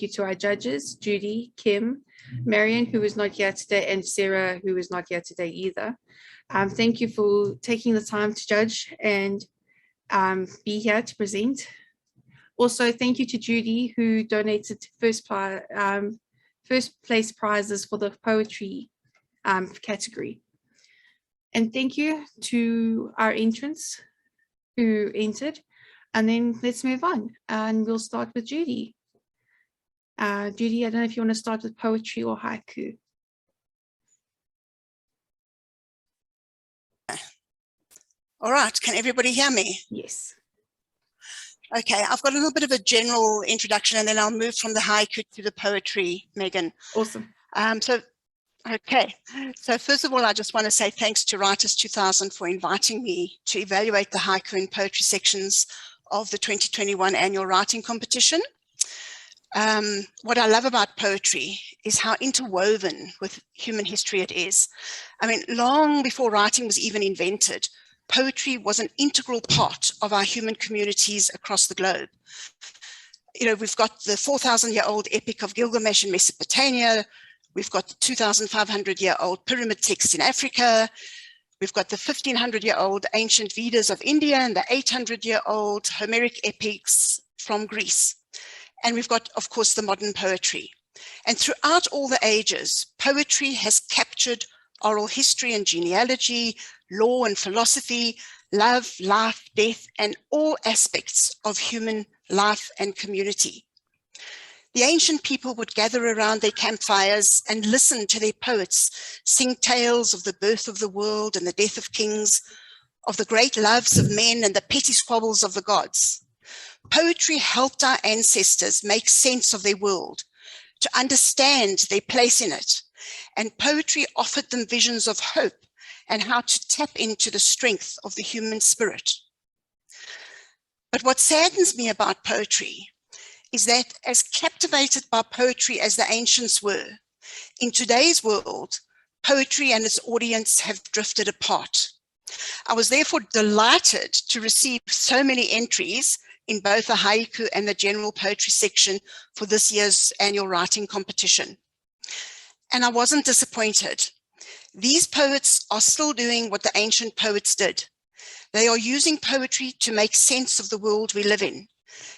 you to our judges, Judy, Kim, Marion, who is not here today, and Sarah, who is not here today either. Thank you for taking the time to judge and be here to present. Also, thank you to Judy, who donated first place prizes for the poetry category. And thank you to our entrants who entered. And then let's move on. And we'll start with Judy. Judy, I don't know if you want to start with poetry or haiku. All right, can everybody hear me? Yes. Okay, I've got a little bit of a general introduction and then I'll move from the haiku to the poetry, Megan. Awesome. Okay, so first of all, I just want to say thanks to Writers 2000 for inviting me to evaluate the haiku and poetry sections of the 2021 annual writing competition. What I love about poetry is how interwoven with human history it is. I mean, long before writing was even invented, poetry was an integral part of our human communities across the globe. You know, we've got the 4,000-year-old epic of Gilgamesh in Mesopotamia. We've got the 2,500-year-old pyramid texts in Africa. We've got the 1,500-year-old ancient Vedas of India and the 800-year-old Homeric epics from Greece. And we've got, of course, the modern poetry. And throughout all the ages, poetry has captured oral history and genealogy, law and philosophy, love, life, death, and all aspects of human life and community. The ancient people would gather around their campfires and listen to their poets sing tales of the birth of the world and the death of kings, of the great loves of men and the petty squabbles of the gods. Poetry helped our ancestors make sense of their world, to understand their place in it, and poetry offered them visions of hope and how to tap into the strength of the human spirit. But what saddens me about poetry is that, as captivated by poetry as the ancients were, in today's world, poetry and its audience have drifted apart. I was therefore delighted to receive so many entries in both the haiku and the general poetry section for this year's annual writing competition. And I wasn't disappointed. These poets are still doing what the ancient poets did. They are using poetry to make sense of the world we live in.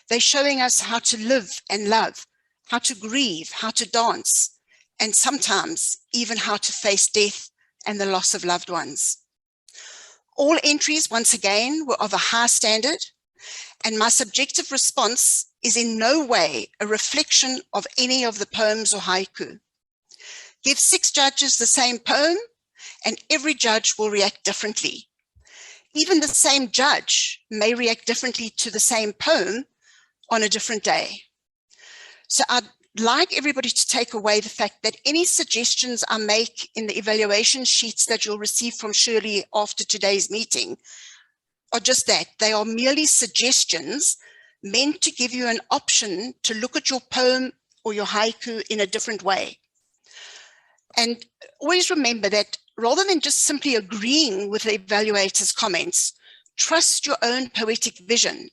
They're showing us how to live and love, how to grieve, how to dance, and sometimes even how to face death and the loss of loved ones. All entries, once again, were of a high standard, and my subjective response is in no way a reflection of any of the poems or haiku. Give 6 judges the same poem, and every judge will react differently. Even the same judge may react differently to the same poem on a different day. So I'd like everybody to take away the fact that any suggestions I make in the evaluation sheets that you'll receive from Shirley after today's meeting are just that. They are merely suggestions meant to give you an option to look at your poem or your haiku in a different way. And always remember that rather than just simply agreeing with the evaluator's comments, trust your own poetic vision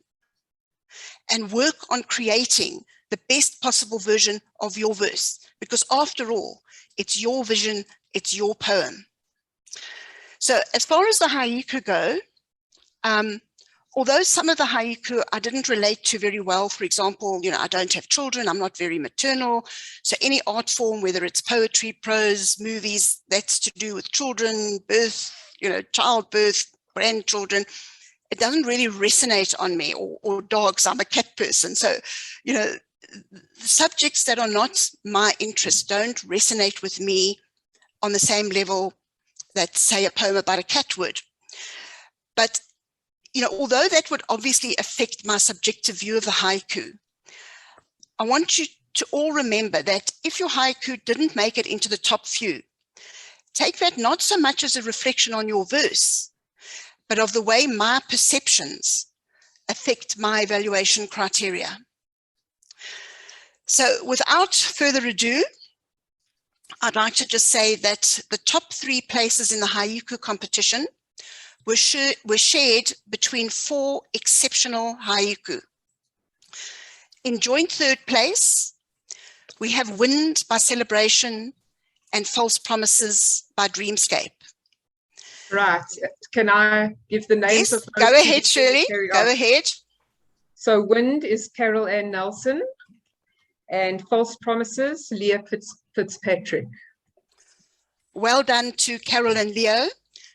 and work on creating the best possible version of your verse, because after all, it's your vision, it's your poem. So as far as the haiku go, although some of the haiku I didn't relate to very well, for example, you know, I don't have children, I'm not very maternal. So any art form, whether it's poetry, prose, movies, that's to do with children, birth, you know, childbirth, grandchildren, it doesn't really resonate on me, or dogs. I'm a cat person. So, you know, subjects that are not my interest don't resonate with me on the same level that, say, a poem about a cat would. But you know, although that would obviously affect my subjective view of the haiku, I want you to all remember that if your haiku didn't make it into the top few, take that not so much as a reflection on your verse, but of the way my perceptions affect my evaluation criteria. So without further ado, I'd like to just say that the top 3 places in the haiku competition were shared between 4 exceptional haiku. In joint 3rd place, We have Wind by Celebration and False Promises by Dreamscape. Right. Can I give the names Yes, of those? go ahead, Shirley. Go ahead. So Wind is Carol Ann Nelson, and False Promises, Leah Fitzpatrick. Well done to Carol and Leo.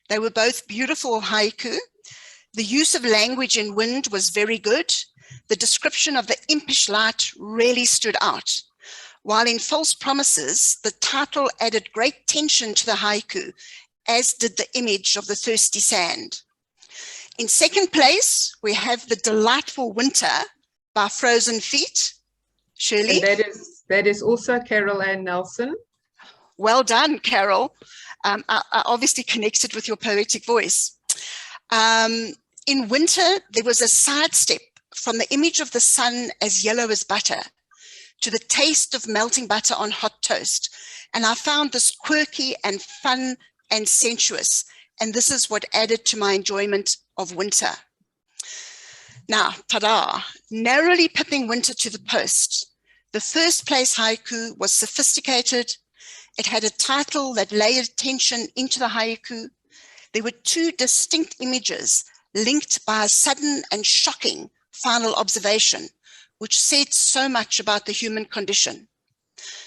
They were both beautiful haiku. The use of language in Wind was very good. The description of the impish light really stood out. While in False Promises, the title added great tension to the haiku, as did the image of the thirsty sand. In second place, we have The Delightful Winter by Frozen Feet. Shirley? And that is also Carol Ann Nelson. Well done, Carol. I obviously connected with your poetic voice. In Winter, there was a sidestep from the image of the sun as yellow as butter to the taste of melting butter on hot toast. And I found this quirky and fun and sensuous. And this is what added to my enjoyment of Winter. Now, ta-da, narrowly pipping Winter to the post. The first place haiku was sophisticated. It had a title that layered tension into the haiku. There were two distinct images linked by a sudden and shocking final observation, which said so much about the human condition.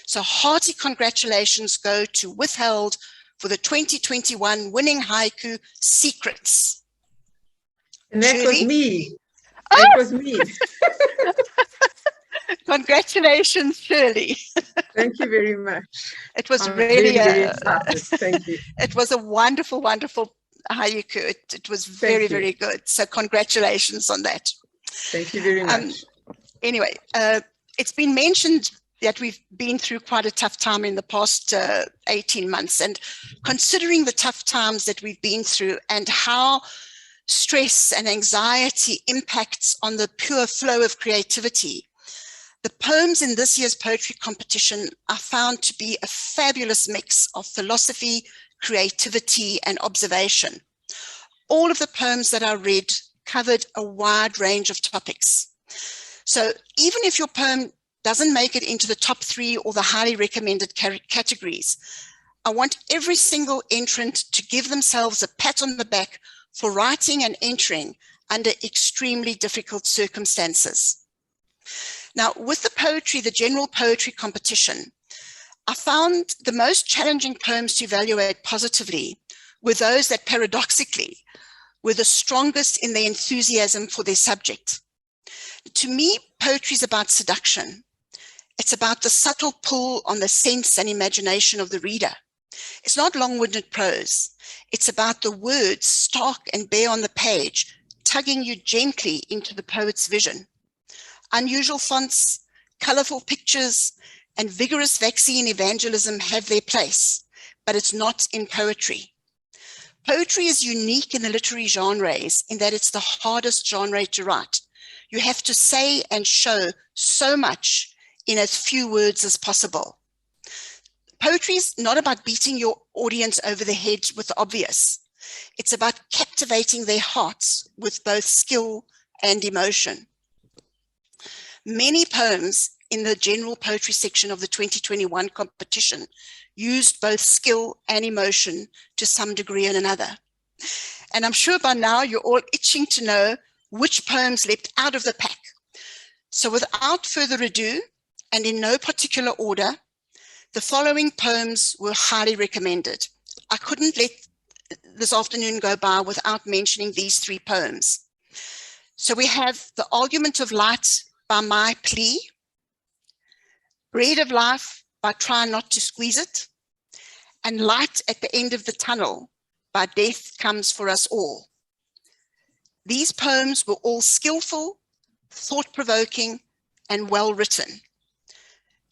So hearty congratulations go to Withheld for the 2021 winning haiku, Secrets. And that Shirley? was me. That was me. Congratulations, Shirley. Thank you very much. It was I'm really very excited. Thank you. It was a wonderful, wonderful haiku. It was very, very good. So congratulations on that. Thank you very much. Anyway, it's been mentioned that we've been through quite a tough time in the past 18 months. And considering the tough times that we've been through and how stress and anxiety impacts on the pure flow of creativity, the poems in this year's poetry competition are found to be a fabulous mix of philosophy, creativity, and observation. All of the poems that I read covered a wide range of topics. So even if your poem doesn't make it into the top 3 or the highly recommended categories, I want every single entrant to give themselves a pat on the back for writing and entering under extremely difficult circumstances. Now, with the general poetry competition, I found the most challenging poems to evaluate positively were those that paradoxically were the strongest in their enthusiasm for their subject. To me, poetry is about seduction. It's about the subtle pull on the sense and imagination of the reader. It's not long-winded prose. It's about the words stark and bare on the page, tugging you gently into the poet's vision. Unusual fonts, colorful pictures, and vigorous vaccine evangelism have their place, but it's not in poetry. Poetry is unique in the literary genres in that it's the hardest genre to write. You have to say and show so much in as few words as possible. Poetry is not about beating your audience over the head with the obvious. It's about captivating their hearts with both skill and emotion. Many poems in the general poetry section of the 2021 competition used both skill and emotion to some degree or another. And I'm sure by now you're all itching to know which poems leapt out of the pack. So without further ado, and in no particular order, the following poems were highly recommended. I couldn't let this afternoon go by without mentioning these 3 poems. So we have The Argument of Light by My Plea, Bread of Life by Try Not to Squeeze It, and Light at the End of the Tunnel by Death Comes for Us All. These poems were all skillful, thought-provoking, and well-written.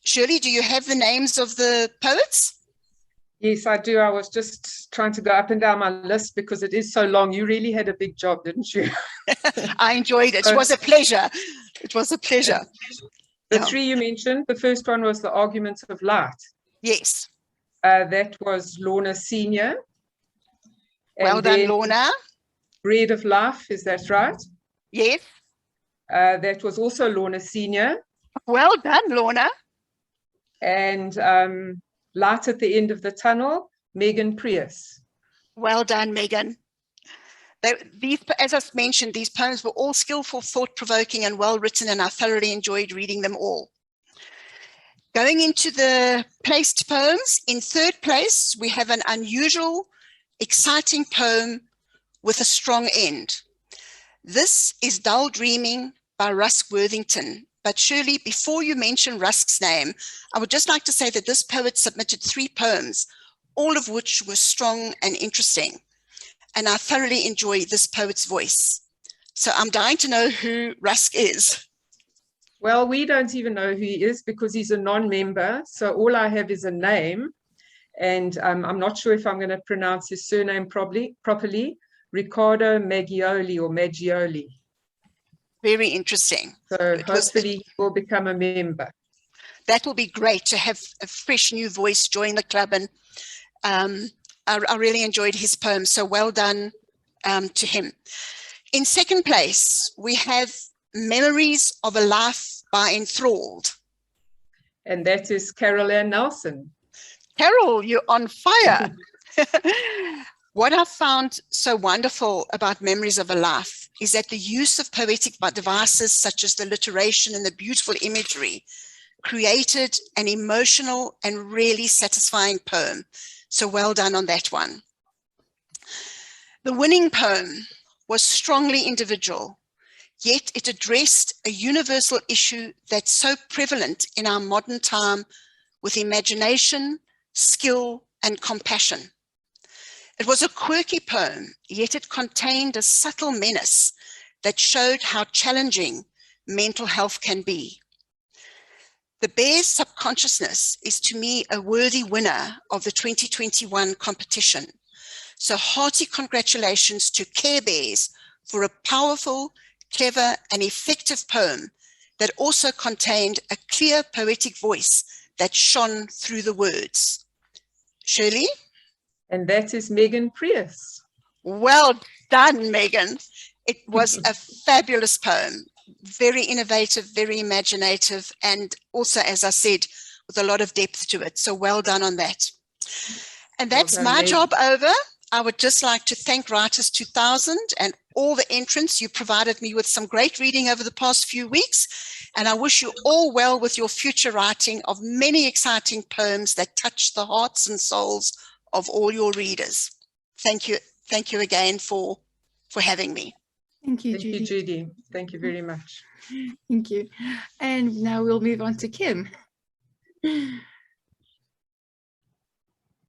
Shirley, do you have the names of the poets? Yes, I do. I was just trying to go up and down my list because it is so long. You really had a big job, didn't you? I enjoyed it. It was a pleasure. It was a pleasure. The 3 you mentioned, the first one was The Argument of Light. Yes. That was Lorna Senior. Well done, Lorna. Bread of Life, is that right? Yes. That was also Lorna Senior. Well done, Lorna. And light at the end of the tunnel, Megan Prius. Well done, Megan. As I mentioned, these poems were all skillful, thought-provoking, and well-written, and I thoroughly enjoyed reading them all. Going into the placed poems, in third place, we have an unusual, exciting poem with a strong end. This is Dull Dreaming by Rusk Worthington. But Shirley, before you mention Rusk's name, I would just like to say that this poet submitted 3 poems, all of which were strong and interesting. And I thoroughly enjoy this poet's voice. So I'm dying to know who Rusk is. Well, we don't even know who he is because he's a non-member. So all I have is a name. And I'm not sure if I'm going to pronounce his surname properly. Ricardo Maggioli or Maggioli. Very interesting. So hopefully he will become a member. That will be great to have a fresh new voice join the club. And I really enjoyed his poem. So well done to him. In second place, we have Memories of a Life by Enthralled. And that is Carol Ann Nelson. Carol, you're on fire. What I found so wonderful about Memories of a Life is that the use of poetic devices such as the alliteration and the beautiful imagery created an emotional and really satisfying poem. So well done on that one. The winning poem was strongly individual, yet it addressed a universal issue that's so prevalent in our modern time with imagination, skill, and compassion. It was a quirky poem, yet it contained a subtle menace that showed how challenging mental health can be. The Bear's Subconsciousness is to me a worthy winner of the 2021 competition. So hearty congratulations to Care Bears for a powerful, clever, and effective poem that also contained a clear poetic voice that shone through the words. Shirley? And that is Megan Prius. Well done, Megan. It was a fabulous poem, very innovative, very imaginative, and also, as I said, with a lot of depth to it. So well done on that. And that's Well done, my Megan. job over. I would just like to thank Writers 2000 and all the entrants. You provided me with some great reading over the past few weeks, and I wish you all well with your future writing of many exciting poems that touch the hearts and souls of all your readers. Thank you. Thank you again for having me. Thank you, Thank Judy. you, Judy. Thank you very much. Thank you. And now we'll move on to Kim.